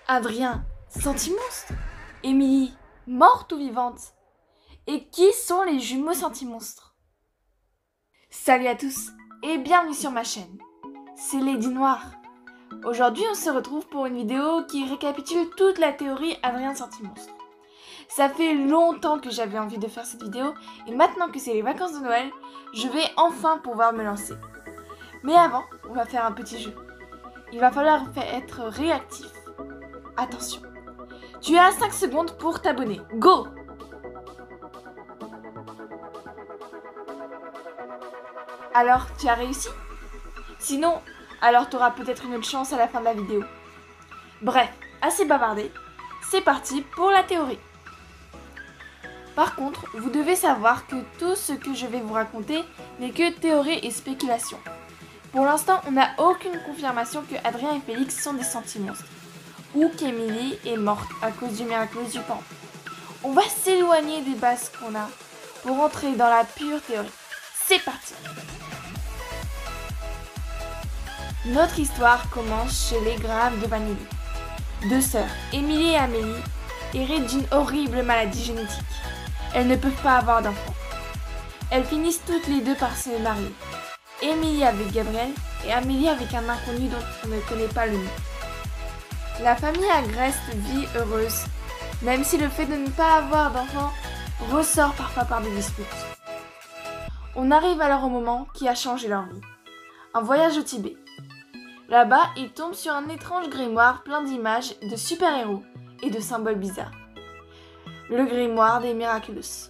Adrien, Sentimonstre? Émilie, morte ou vivante? Et qui sont les jumeaux Sentimonstres? Salut à tous et bienvenue sur ma chaîne. C'est Lady Noire. Aujourd'hui, on se retrouve pour une vidéo qui récapitule toute la théorie Adrien Sentimonstre. Ça fait longtemps que j'avais envie de faire cette vidéo et maintenant que c'est les vacances de Noël, je vais enfin pouvoir me lancer. Mais avant, on va faire un petit jeu. Il va falloir être réactif. Attention, tu as 5 secondes pour t'abonner. Go! Alors, tu as réussi? Sinon, alors tu auras peut-être une autre chance à la fin de la vidéo. Bref, assez bavardé, c'est parti pour la théorie. Par contre, vous devez savoir que tout ce que je vais vous raconter n'est que théorie et spéculation. Pour l'instant, on n'a aucune confirmation que Adrien et Félix sont des sentimonstres, ou qu'Émilie est morte à cause du miraculeux du pan. On va s'éloigner des bases qu'on a pour entrer dans la pure théorie. C'est parti! Notre histoire commence chez les Graham de Vanelli. Deux sœurs, Émilie et Amélie, héritent d'une horrible maladie génétique. Elles ne peuvent pas avoir d'enfants. Elles finissent toutes les deux par se marier. Émilie avec Gabriel et Amélie avec un inconnu dont on ne connaît pas le nom. La famille Agreste vit heureuse, même si le fait de ne pas avoir d'enfants ressort parfois par des disputes. On arrive alors au moment qui a changé leur vie. Un voyage au Tibet. Là-bas, ils tombent sur un étrange grimoire plein d'images de super-héros et de symboles bizarres. Le grimoire des Miraculous.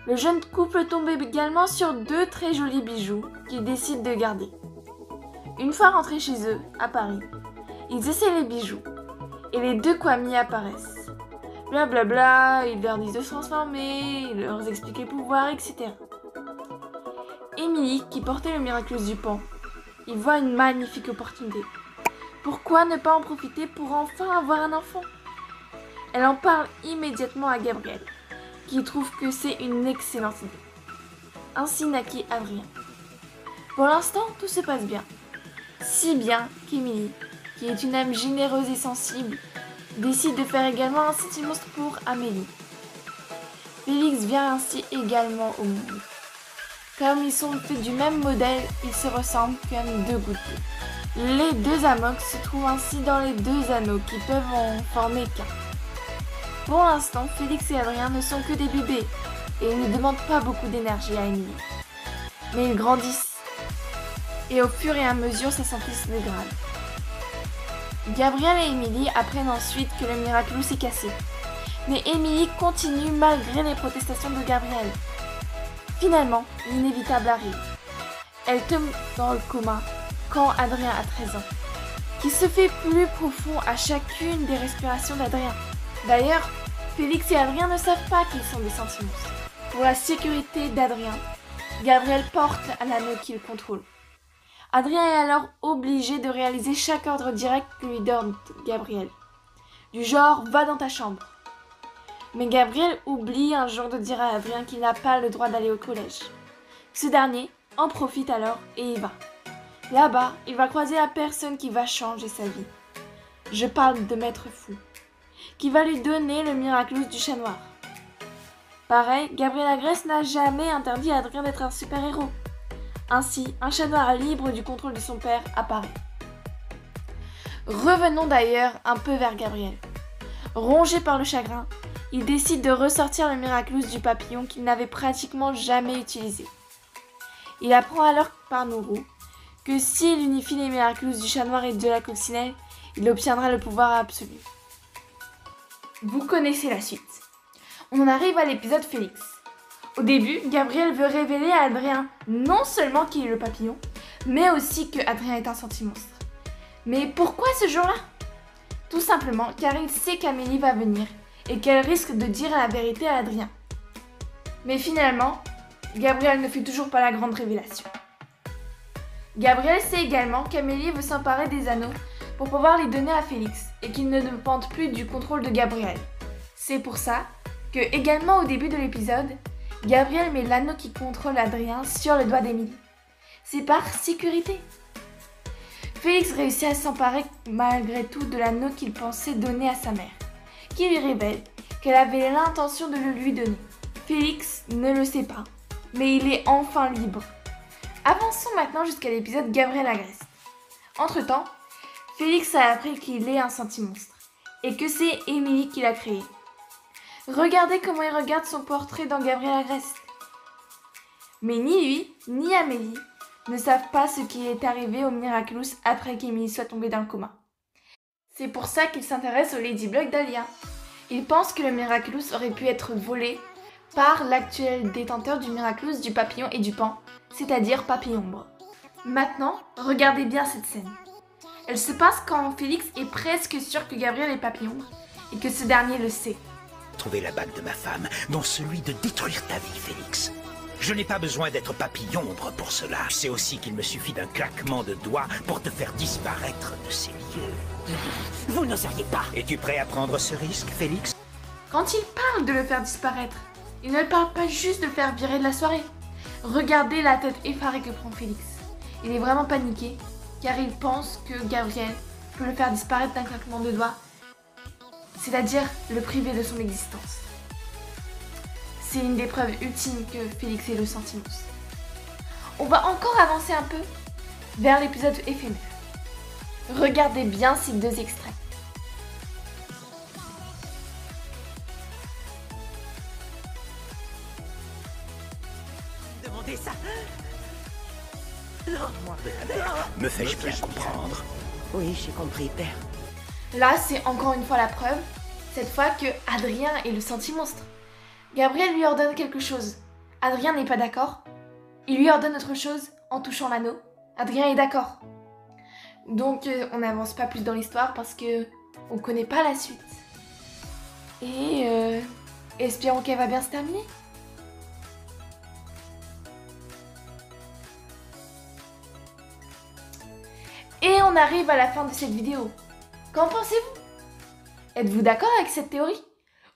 Le jeune couple tombe également sur deux très jolis bijoux qu'ils décident de garder. Une fois rentrés chez eux, à Paris, ils essaient les bijoux et les deux Kwami apparaissent. Blablabla, ils leur disent de se transformer, ils leur expliquent les pouvoirs, etc. Émilie, qui portait le miraculeux du pan, il voit une magnifique opportunité. Pourquoi ne pas en profiter pour enfin avoir un enfant? Elle en parle immédiatement à Gabriel, qui trouve que c'est une excellente idée. Ainsi naquit Adrien. Pour l'instant, tout se passe bien. Si bien qu'Émilie, qui est une âme généreuse et sensible, décide de faire également un sentimonstre pour Amélie. Félix vient ainsi également au monde. Comme ils sont faits du même modèle, ils se ressemblent comme deux gouttes d'eau. Les deux amoks se trouvent ainsi dans les deux anneaux qui peuvent en former qu'un. Pour l'instant, Félix et Adrien ne sont que des bébés et ils ne demandent pas beaucoup d'énergie à Émilie. Mais ils grandissent et au fur et à mesure s'assentissent les grades. Gabriel et Émilie apprennent ensuite que le miraculeux s'est cassé. Mais Émilie continue malgré les protestations de Gabriel. Finalement, l'inévitable arrive. Elle tombe dans le coma quand Adrien a 13 ans, qui se fait plus profond à chacune des respirations d'Adrien. D'ailleurs, Félix et Adrien ne savent pas qu'ils sont des sentimonstres. Pour la sécurité d'Adrien, Gabriel porte l'anneau qu'il contrôle. Adrien est alors obligé de réaliser chaque ordre direct que lui donne Gabriel. Du genre, va dans ta chambre. Mais Gabriel oublie un jour de dire à Adrien qu'il n'a pas le droit d'aller au collège. Ce dernier en profite alors et y va. Là-bas, il va croiser la personne qui va changer sa vie. Je parle de Maître Fou, qui va lui donner le miraculeux du chat noir. Pareil, Gabriel Agreste n'a jamais interdit à Adrien d'être un super-héros. Ainsi, un chat noir libre du contrôle de son père apparaît. Revenons d'ailleurs un peu vers Gabriel. Rongé par le chagrin, il décide de ressortir le miraculeux du papillon qu'il n'avait pratiquement jamais utilisé. Il apprend alors par Nourou que s'il unifie les miraculeux du chat noir et de la coccinelle, il obtiendra le pouvoir absolu. Vous connaissez la suite. On en arrive à l'épisode Félix. Au début, Gabriel veut révéler à Adrien non seulement qu'il est le papillon, mais aussi que Adrien est un sentimonstre. Mais pourquoi ce jour-là? Tout simplement car il sait qu'Amélie va venir et qu'elle risque de dire la vérité à Adrien. Mais finalement, Gabriel ne fait toujours pas la grande révélation. Gabriel sait également qu'Amélie veut s'emparer des anneaux pour pouvoir les donner à Félix et qu'il ne dépende plus du contrôle de Gabriel. C'est pour ça que, également au début de l'épisode, Gabriel met l'anneau qui contrôle Adrien sur le doigt d'Émilie. C'est par sécurité. Félix réussit à s'emparer malgré tout de l'anneau qu'il pensait donner à sa mère, qui lui révèle qu'elle avait l'intention de le lui donner. Félix ne le sait pas, mais il est enfin libre. Avançons maintenant jusqu'à l'épisode Gabriel Agreste. Entre-temps, Félix a appris qu'il est un sentimonstre et que c'est Émilie qui l'a créé. Regardez comment il regarde son portrait dans Gabriel Agreste. Mais ni lui, ni Amélie ne savent pas ce qui est arrivé au Miraculous après qu'Émilie soit tombée dans le coma. C'est pour ça qu'ils s'intéressent au Ladybug d'Alia. Ils pensent que le Miraculous aurait pu être volé par l'actuel détenteur du Miraculous du papillon et du pan, c'est-à-dire Papillombre. Maintenant, regardez bien cette scène. Elle se passe quand Félix est presque sûr que Gabriel est Papillombre et que ce dernier le sait. Trouver la bague de ma femme, non celui de détruire ta vie, Félix. Je n'ai pas besoin d'être papillombre pour cela. Je sais aussi qu'il me suffit d'un claquement de doigts pour te faire disparaître de ces lieux. Vous n'oseriez pas. Es-tu prêt à prendre ce risque, Félix? Quand il parle de le faire disparaître, il ne parle pas juste de le faire virer de la soirée. Regardez la tête effarée que prend Félix. Il est vraiment paniqué, car il pense que Gabriel peut le faire disparaître d'un claquement de doigts, c'est-à-dire le priver de son existence. C'est une des preuves ultimes que Félix est le sentimonstre. On va encore avancer un peu vers l'épisode éphémère. Regardez bien ces deux extraits. Demandez ça. Me fais-je bien comprendre? Oui, j'ai compris, père. Là, c'est encore une fois la preuve, cette fois que Adrien est le sentimonstre. Gabriel lui ordonne quelque chose. Adrien n'est pas d'accord. Il lui ordonne autre chose en touchant l'anneau. Adrien est d'accord. Donc on n'avance pas plus dans l'histoire parce que on connaît pas la suite. Et espérons qu'elle va bien se terminer. Et on arrive à la fin de cette vidéo. Qu'en pensez-vous? Êtes-vous d'accord avec cette théorie?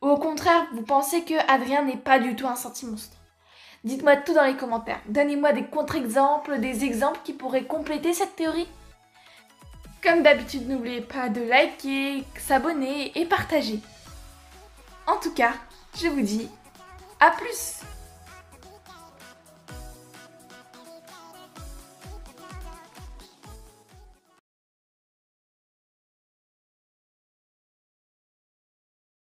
Ou au contraire, vous pensez que Adrien n'est pas du tout un sentimonstre? Dites-moi tout dans les commentaires. Donnez-moi des contre-exemples, des exemples qui pourraient compléter cette théorie. Comme d'habitude, n'oubliez pas de liker, s'abonner et partager. En tout cas, je vous dis à plus!